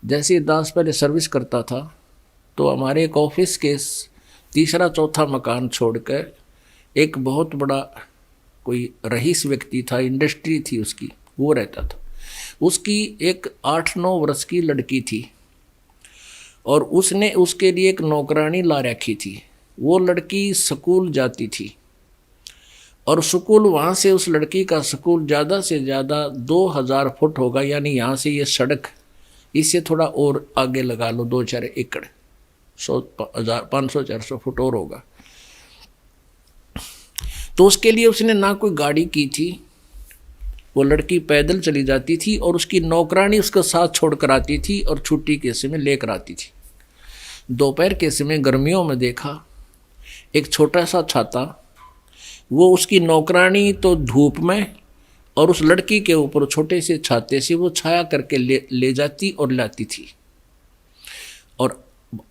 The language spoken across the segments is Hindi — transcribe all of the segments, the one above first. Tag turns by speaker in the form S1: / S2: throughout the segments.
S1: जैसे दास पहले सर्विस करता था तो हमारे एक ऑफिस के तीसरा चौथा मकान छोड़कर एक बहुत बड़ा कोई रईस व्यक्ति था, इंडस्ट्री थी उसकी, वो रहता था। उसकी एक 8-9 वर्ष की लड़की थी और उसने उसके लिए एक नौकरानी ला रखी थी। वो लड़की स्कूल जाती थी और स्कूल वहाँ से, उस लड़की का स्कूल ज़्यादा से ज़्यादा 2000 फुट होगा, यानी यहाँ से ये सड़क, इससे थोड़ा और आगे लगा लो 2-4 एकड़, 500-400 फुट और होगा। तो उसके लिए उसने ना कोई गाड़ी की थी, वो लड़की पैदल चली जाती थी और उसकी नौकरानी उसका साथ छोड़ कर आती थी और छुट्टी के समय लेकर आती थी। दोपहर के समय गर्मियों में देखा एक छोटा सा छाता, वो उसकी नौकरानी तो धूप में और उस लड़की के ऊपर छोटे से छाते से वो छाया करके ले जाती और लाती थी। और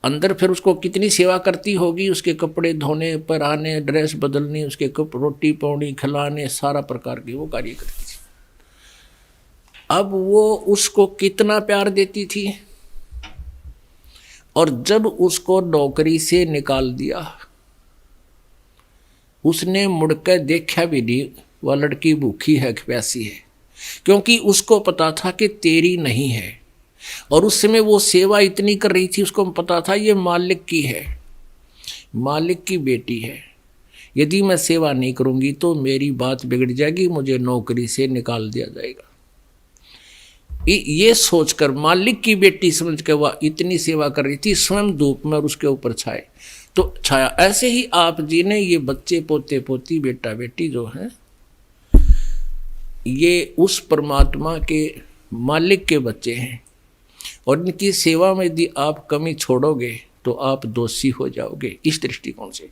S1: अंदर फिर उसको कितनी सेवा करती होगी, उसके कपड़े धोने, पहनाने, ड्रेस बदलने, उसके रोटी पानी खिलाने, सारा प्रकार के वो कार्य करती थी। अब वो उसको कितना प्यार देती थी, और जब उसको नौकरी से निकाल दिया, उसने मुड़कर देखा भी नहीं वह लड़की भूखी है कि प्यासी है, क्योंकि उसको पता था कि तेरी नहीं है। और उस समय वो सेवा इतनी कर रही थी, उसको पता था ये मालिक की है, मालिक की बेटी है, यदि मैं सेवा नहीं करूंगी तो मेरी बात बिगड़ जाएगी, मुझे नौकरी से निकाल दिया जाएगा। ये सोचकर मालिक की बेटी समझ के वह इतनी सेवा कर रही थी, स्वयं धूप में और उसके ऊपर छाए तो छाया। ऐसे ही आप जी ने ये बच्चे पोते पोती बेटा बेटी जो हैं, ये उस परमात्मा के मालिक के बच्चे हैं, और इनकी सेवा में यदि आप कमी छोड़ोगे तो आप दोषी हो जाओगे इस दृष्टिकोण से।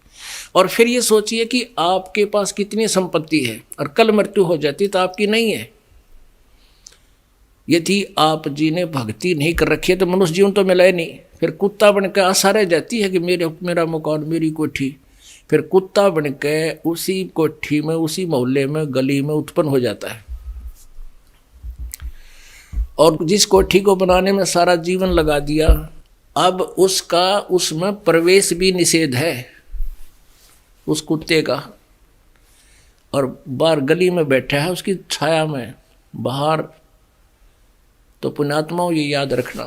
S1: और फिर ये सोचिए कि आपके पास कितनी संपत्ति है और कल मृत्यु हो जाती तो आपकी नहीं है। यदि आप जी ने भक्ति नहीं कर रखी है तो मनुष्य जीवन तो मिला ही नहीं, फिर कुत्ता बन के आशा रह जाती है कि मेरा मकान, मेरी कोठी। फिर कुत्ता बन के उसी कोठी में, उसी मोहल्ले में, गली में उत्पन्न हो जाता है, और जिस कोठी को बनाने में सारा जीवन लगा दिया, अब उसका उसमें प्रवेश भी निषेध है उस कुत्ते का, और बाहर गली में बैठा है उसकी छाया में बाहर। तो पुण्यात्माओं ये याद रखना,